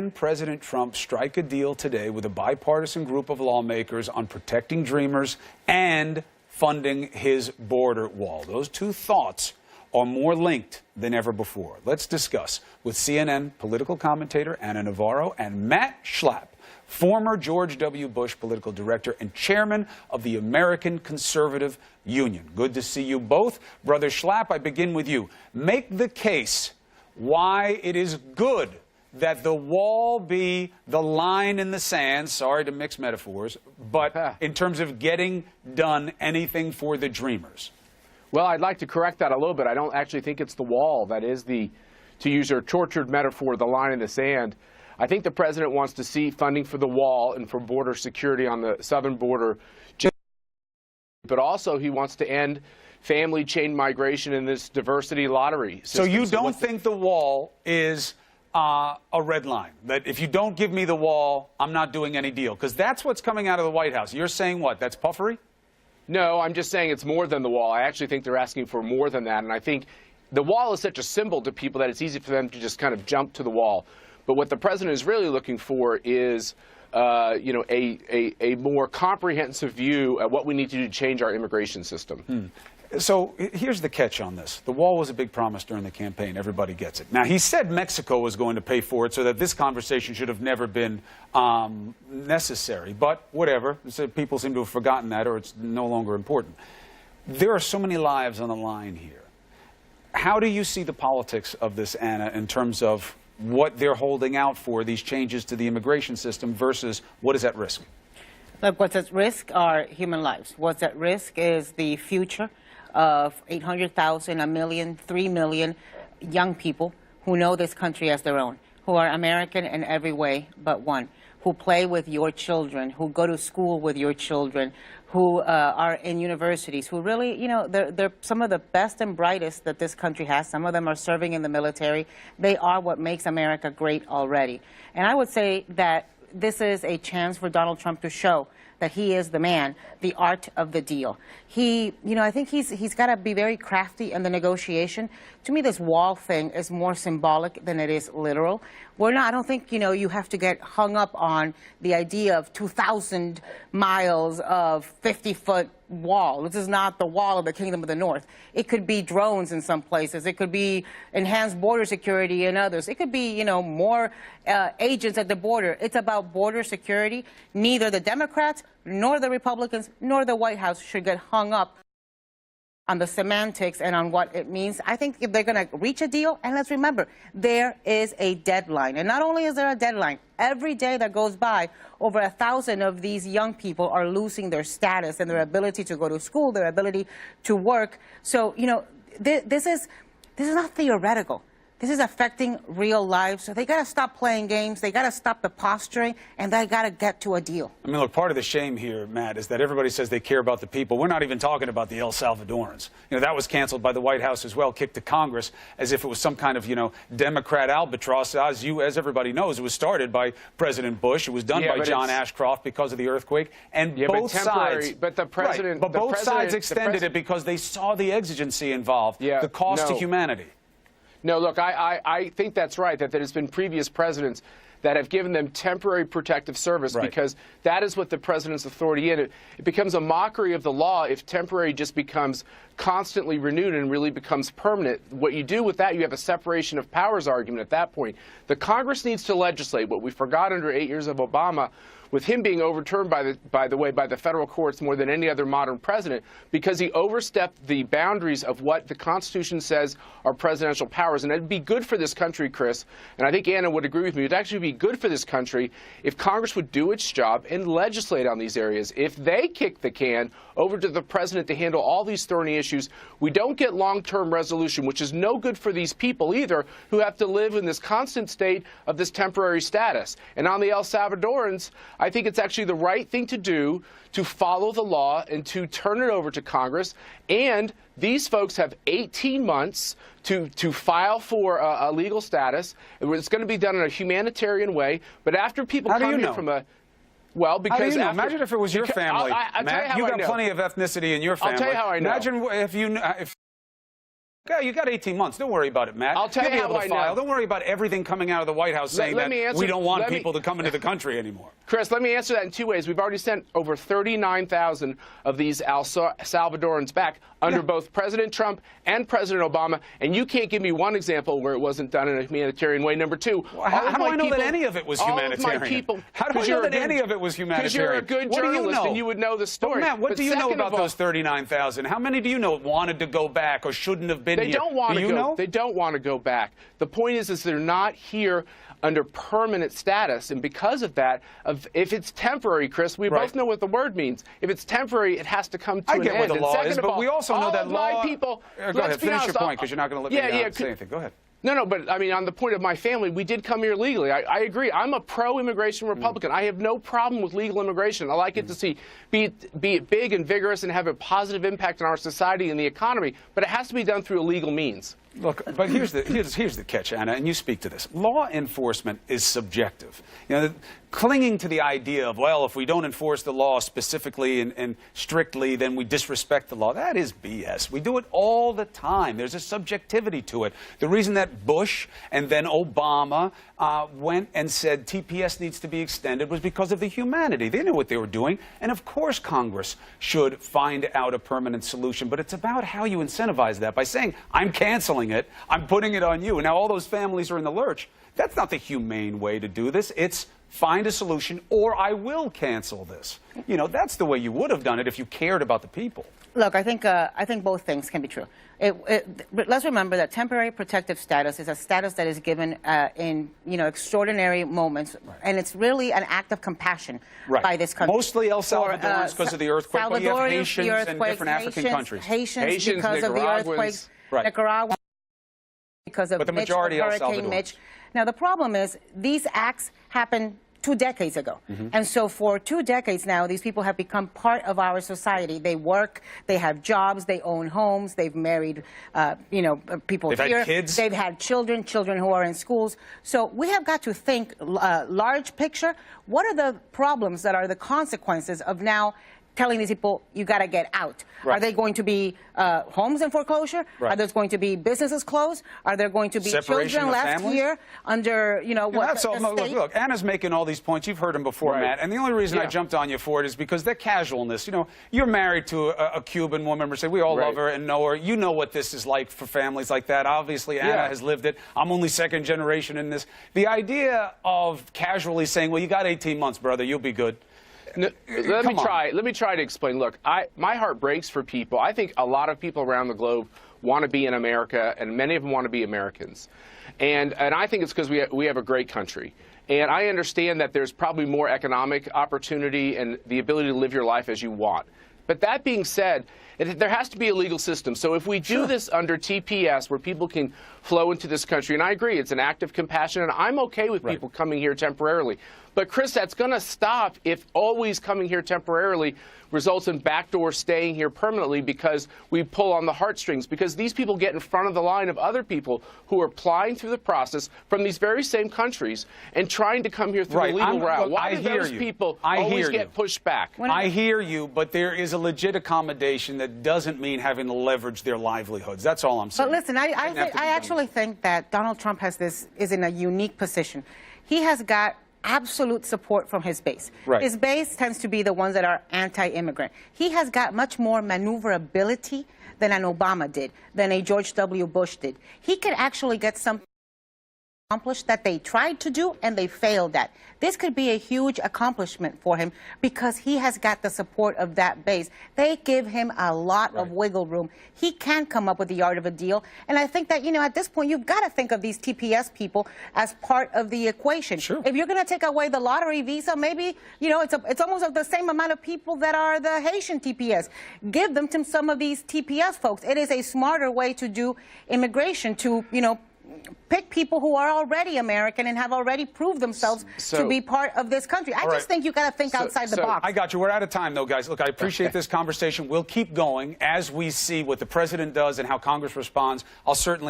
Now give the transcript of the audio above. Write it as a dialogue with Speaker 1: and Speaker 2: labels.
Speaker 1: Can President Trump strike a deal today with a bipartisan group of lawmakers on protecting dreamers and funding his border wall? Those two thoughts are more linked than ever before. Let's discuss with CNN political commentator Ana Navarro and Matt Schlapp, former George W. Bush political director and chairman of the American Conservative Union. Good to see you both. Brother Schlapp, I begin with you. Make the case why it is good that the wall be the line in the sand, sorry to mix metaphors, but in terms of getting done anything for the dreamers.
Speaker 2: Well, I'd like to correct that a little bit. I don't actually think it's the wall that is the, to use your tortured metaphor, the line in the sand. I think the president wants to see funding for the wall and for border security on the southern border, but also he wants to end family chain migration in this diversity lottery system.
Speaker 1: So you don't think the wall is a red line, that if you don't give me the wall, I'm not doing any deal? Because that's what's coming out of the White House. You're saying what? That's puffery?
Speaker 2: No, I'm just saying it's more than the wall. I actually think they're asking for more than that. And I think the wall is such a symbol to people that it's easy for them to just kind of jump to the wall. But what the president is really looking for is, a more comprehensive view of what we need to do to change our immigration system.
Speaker 1: So here's the catch on this. The wall was a big promise during the campaign. Everybody gets it. Now, he said Mexico was going to pay for it, so that this conversation should have never been necessary. But whatever. People seem to have forgotten that, or it's no longer important. There are so many lives on the line here. How do you see the politics of this, Anna, in terms of what they're holding out for, these changes to the immigration system, versus what is at risk?
Speaker 3: Look, what's at risk are human lives. What's at risk is the future of 800,000, a million, 3 million young people who know this country as their own, who are American in every way but one, who play with your children, who go to school with your children, who are in universities, who really, they're some of the best and brightest that this country has. Some of them are serving in the military. They are what makes America great already. And I would say that this is a chance for Donald Trump to show that he is the man, the art of the deal. I think he's got to be very crafty in the negotiation. To me, this wall thing is more symbolic than it is literal. I don't think, you have to get hung up on the idea of 2,000 miles of 50-foot wall. This is not the wall of the Kingdom of the North. It could be drones in some places. It could be enhanced border security in others. It could be, more agents at the border. It's about border security. Neither the Democrats nor the Republicans nor the White House should get hung up on the semantics and on what it means. I think if they're going to reach a deal, and let's remember, there is a deadline. And not only is there a deadline, every day that goes by, over 1,000 of these young people are losing their status and their ability to go to school, their ability to work. So, this is not theoretical. This is affecting real lives. So they got to stop playing games. They got to stop the posturing, and they got to get to a deal.
Speaker 1: I mean, look, part of the shame here, Matt, is that everybody says they care about the people. We're not even talking about the El Salvadorans. That was canceled by the White House as well, kicked to Congress as if it was some kind of, Democrat albatross. As everybody knows, it was started by President Bush. It was done by John Ashcroft because of the earthquake. And both sides, both sides extended it because they saw the exigency involved, the cost to humanity.
Speaker 2: No, look, I think that's right, that there's been previous presidents that have given them temporary protective service because that is what the president's authority is. It becomes a mockery of the law if temporary just becomes constantly renewed and really becomes permanent. What you do with that, you have a separation of powers argument at that point. The Congress needs to legislate. What we forgot under 8 years of Obama, with him being overturned by the federal courts more than any other modern president, because he overstepped the boundaries of what the Constitution says are presidential powers. And it'd be good for this country, Chris, and I think Anna would agree with me, it'd actually be good for this country if Congress would do its job and legislate on these areas. If they kick the can over to the president to handle all these thorny issues, we don't get long-term resolution, which is no good for these people either, who have to live in this constant state of this temporary status. And on the El Salvadorans, I think it's actually the right thing to do to follow the law and to turn it over to Congress. And these folks have 18 months to file for a legal status. It's going to be done in a humanitarian way. But after people come here from a... Well, because
Speaker 1: imagine if it was your family, Matt. You got plenty of ethnicity in your family.
Speaker 2: I'll tell you how I know.
Speaker 1: Imagine if you... Yeah, you got 18 months. Don't worry about it, Matt.
Speaker 2: I'll tell you how I know.
Speaker 1: Don't worry about everything coming out of the White House saying that we don't want people to come into the country anymore.
Speaker 2: Chris, let me answer that in two ways. We've already sent over 39,000 of these Salvadorans back under both President Trump and President Obama, and you can't give me one example where it wasn't done in a humanitarian way. Number two,
Speaker 1: how do I know that any of it was humanitarian? How do I know that any of it was humanitarian?
Speaker 2: Because you're a good journalist and you would know the story.
Speaker 1: Well, Matt, what do you know about those 39,000? How many do you know wanted to go back or shouldn't have been here?
Speaker 2: They don't want to go. They don't want to go back. The point is they're not here under permanent status, and because of that, if it's temporary, Chris, we both know what the word means. If it's temporary, it has to come to an end.
Speaker 1: I get what the law is, but we also know that law.
Speaker 2: People,
Speaker 1: go ahead, finish your point, because you're not going to let me say anything. Go ahead.
Speaker 2: No, but I mean, on the point of my family, we did come here legally. I agree. I'm a pro-immigration Republican. I have no problem with legal immigration. I like it to see be it big and vigorous and have a positive impact on our society and the economy, but it has to be done through illegal means.
Speaker 1: Look, but here's the catch, Anna, and you speak to this. Law enforcement is subjective. You know, clinging to the idea of, well, if we don't enforce the law specifically and strictly, then we disrespect the law. That is BS. We do it all the time. There's a subjectivity to it. The reason that Bush and then Obama went and said TPS needs to be extended was because of the humanity. They knew what they were doing, and of course Congress should find out a permanent solution, but it's about how you incentivize that by saying, I'm canceling it, I'm putting it on you. And now all those families are in the lurch. That's not the humane way to do this. It's find a solution or I will cancel this. You know, that's the way you would have done it if you cared about the people.
Speaker 3: Look, I think both things can be true. But let's remember that temporary protective status is a status that is given in extraordinary moments, and it's really an act of compassion by this country.
Speaker 1: Mostly El Salvadorans because of the earthquake, but you have Haitians and different African countries.
Speaker 3: Haitians because of the earthquakes, Nicaragua because of Hurricane Mitch. Now the problem is these acts happened 2 decades ago. And so for 2 decades now, these people have become part of our society. They work, they have jobs, they own homes, they've married, people
Speaker 1: they've
Speaker 3: here.
Speaker 1: Had kids.
Speaker 3: They've had children who are in schools. So we have got to think large picture. What are the problems that are the consequences of now telling these people, you got to get out? Are they going to be homes in foreclosure? Are there going to be businesses closed? Are there going to be children left here under, what the state?
Speaker 1: Look, Anna's making all these points. You've heard them before, Matt. And the only reason I jumped on you for it is because that casualness. You're married to a Cuban woman. We all love her and know her. You know what this is like for families like that. Obviously, Anna has lived it. I'm only second generation in this. The idea of casually saying, well, you got 18 months, brother. You'll be good.
Speaker 2: No, let me try to explain. Look, my heart breaks for people. I think a lot of people around the globe want to be in America, and many of them want to be Americans. And I think it's because we have a great country. And I understand that there's probably more economic opportunity and the ability to live your life as you want. But that being said, there has to be a legal system. So if we do this under TPS, where people can flow into this country, and I agree, it's an act of compassion, and I'm okay with people coming here temporarily. But, Chris, that's going to stop if always coming here temporarily results in backdoor staying here permanently because we pull on the heartstrings, because these people get in front of the line of other people who are applying through the process from these very same countries and trying to come here through the legal route. Why do those people always get pushed back?
Speaker 1: I hear you, but there is a legit accommodation that doesn't mean having to leverage their livelihoods. That's all I'm saying.
Speaker 3: But listen, I actually think that Donald Trump is in a unique position. He has got absolute support from his base. His base tends to be the ones that are anti-immigrant. He has got much more maneuverability than an Obama did, than a George W. Bush did. He could actually get something accomplished that they tried to do and they failed at. This could be a huge accomplishment for him because he has got the support of that base. They give him a lot of wiggle room. He can come up with the art of a deal. And I think that, at this point, you've got to think of these TPS people as part of the equation. If you're going to take away the lottery visa, maybe, it's almost of the same amount of people that are the Haitian TPS. Give them to some of these TPS folks. It is a smarter way to do immigration, to, pick people who are already American and have already proved themselves to be part of this country. I just think you got to think outside the box.
Speaker 1: I got you. We're out of time, though, guys. Look, I appreciate this conversation. We'll keep going as we see what the president does and how Congress responds. I'll certainly